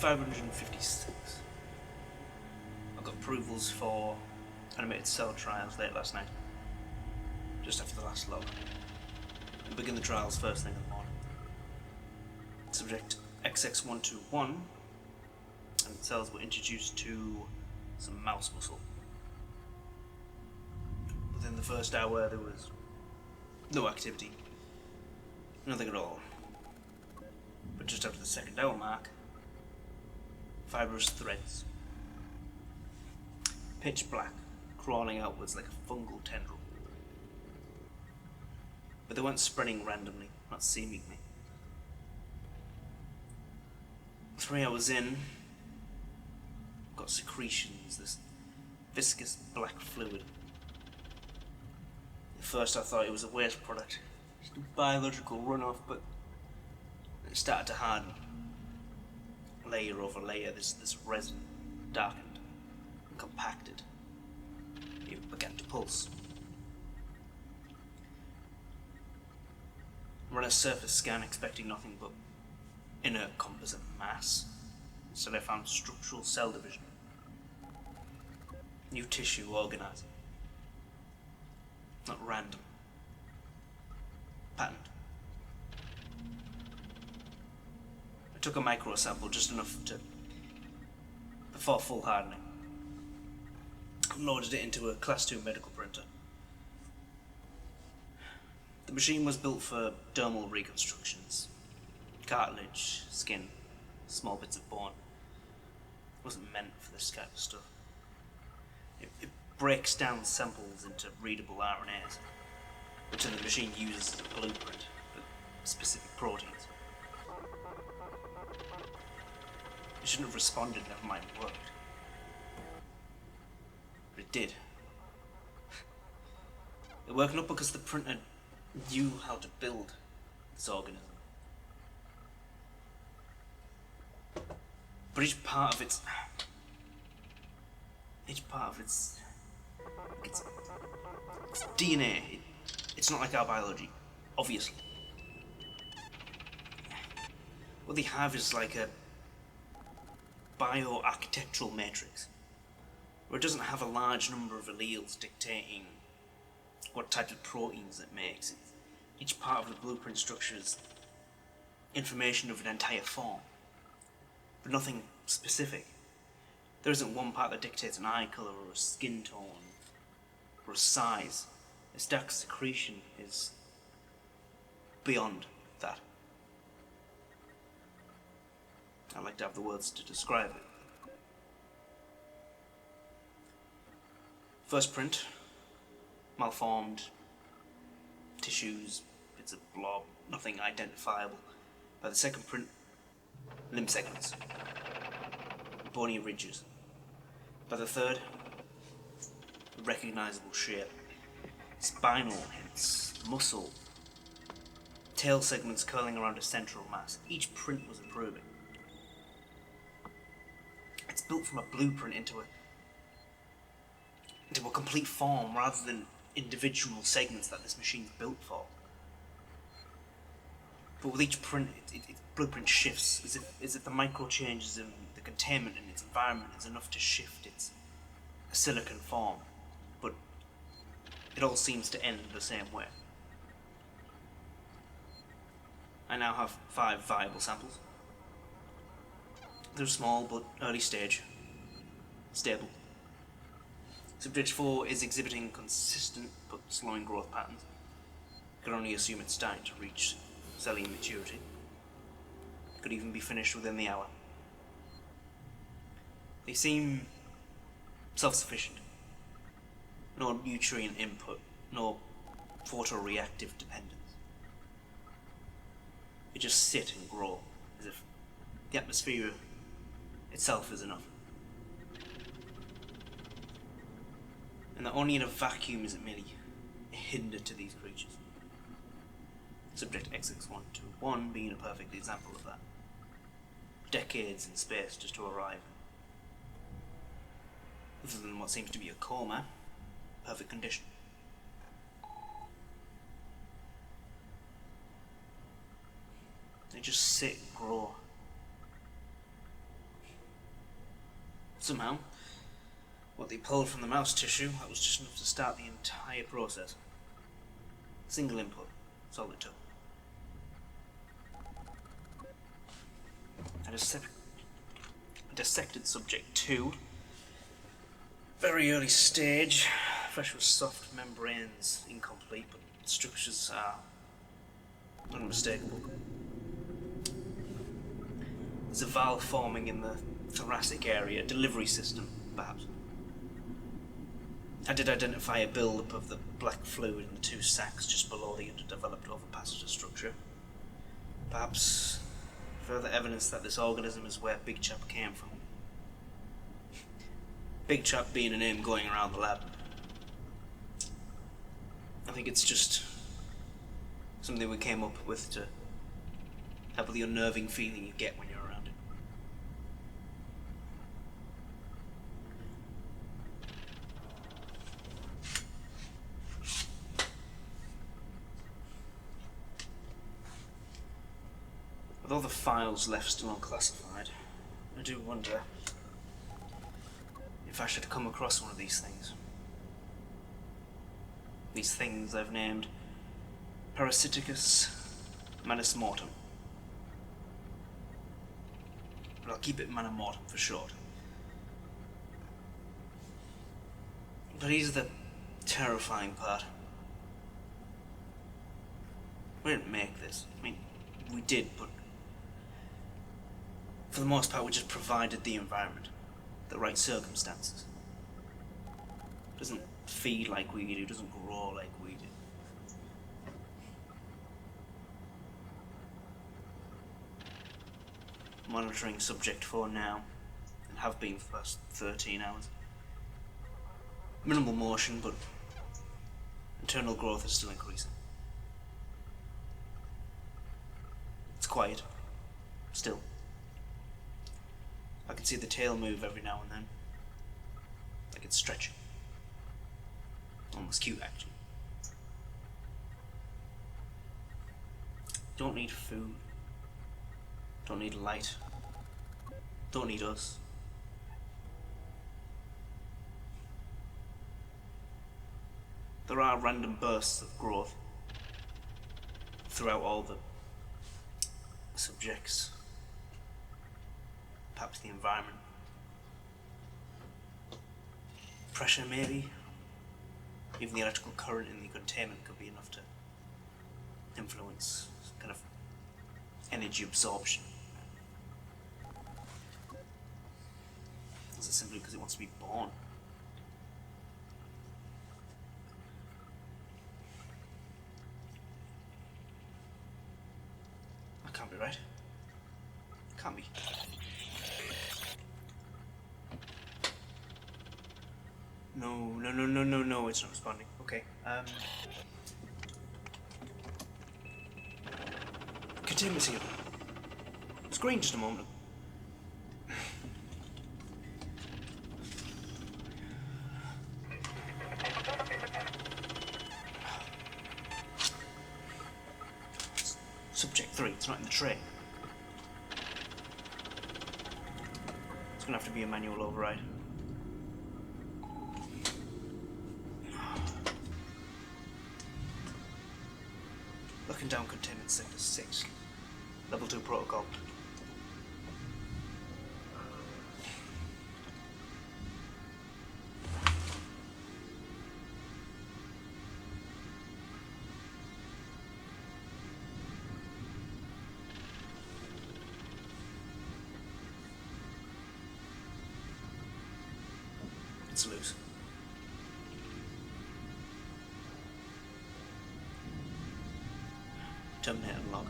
556. I got approvals for animated cell trials late last night, just after the last log. We'll begin the trials first thing in the morning. Subject XX121 and cells were introduced to some mouse muscle. Within the first hour there was no activity, nothing at all. But just after the second hour mark, fibrous threads, pitch black, crawling outwards like a fungal tendril. But they weren't spreading randomly, not seemingly. 3 hours in, got secretions, this viscous black fluid. At first I thought it was a waste product, just a biological runoff, but it started to harden. Layer over layer, this resin darkened and compacted. It began to pulse. I ran a surface scan expecting nothing but inert composite mass. Instead I found structural cell division. New tissue organizing. Not random. Patterned. I took a micro sample, just enough to, before full hardening. Loaded it into a Class 2 medical printer. The machine was built for dermal reconstructions. Cartilage, skin, small bits of bone. It wasn't meant for this kind of stuff. It breaks down samples into readable RNAs, which then the machine uses as a blueprint for specific proteins. It shouldn't have responded, never mind worked. But it did. It worked not because the printer knew how to build this organism, but each part of its DNA, it's not like our biology, obviously. What they have is like a bioarchitectural matrix, where it doesn't have a large number of alleles dictating what type of proteins it makes. Each part of the blueprint structures information of an entire form, but nothing specific. There isn't one part that dictates an eye colour or a skin tone or a size. Its dark secretion is beyond that. I like to have the words to describe it. First print, malformed tissues, bits of blob, nothing identifiable. By the second print, limb segments, bony ridges. By the third, recognizable shape, spinal hints, muscle, tail segments curling around a central mass. Each print was improving. It's built from a blueprint into a complete form rather than individual segments that this machine's built for. But with each print, its blueprint shifts, as if the micro changes in the containment in its environment is enough to shift its silicon form. But it all seems to end the same way. I now have 5 viable samples. They're small but early stage, stable. Subject 4 is exhibiting consistent but slowing growth patterns. I can only assume it's starting to reach cellular maturity. Could even be finished within the hour. They seem self-sufficient. No nutrient input, no photoreactive dependence. They just sit and grow, as if the atmosphere itself is enough. And that only in a vacuum is it merely a hinder to these creatures. Subject XX121 being a perfect example of that. Decades in space just to arrive. Other than what seems to be a coma, perfect condition. They just sit and grow. Somehow, what they pulled from the mouse tissue, that was just enough to start the entire process. Single input, that's all it took. I dissected subject 2. Very early stage, fresh with soft membranes, incomplete, but structures are unmistakable. There's a valve forming in the thoracic area, delivery system, perhaps. I did identify a build-up of the black fluid in the 2 sacs just below the underdeveloped overpassager structure. Perhaps further evidence that this organism is where Big Chap came from. Big Chap being a name going around the lab. I think it's just something we came up with to have the unnerving feeling you get when you're around it. With all the files left still unclassified, I do wonder if I should come across one of these things. These things I've named Parasiticus manus mortem. But I'll keep it Manamortem for short. But here's the terrifying part. We didn't make this. I mean, we did, but for the most part we just provided the environment, the right circumstances. Doesn't feed like we do, doesn't grow like we do. Monitoring subject 4 now, and have been for the past 13 hours. Minimal motion, but internal growth is still increasing. It's quiet, still. I can see the tail move every now and then, like it's stretching. Almost cute, actually. Don't need food. Don't need light. Don't need us. There are random bursts of growth throughout all the subjects. Perhaps the environment. Pressure, maybe. Even the electrical current in the containment could be enough to influence kind of energy absorption. Is it simply because it wants to be born? That can't be right. Can't be. No, it's not responding. Okay, containment seal. It's green just a moment. Subject 3, it's not in the tray. It's gonna have to be a manual override. Looking down containment sector 6. Level 2 protocol. It's loose. Terminator log.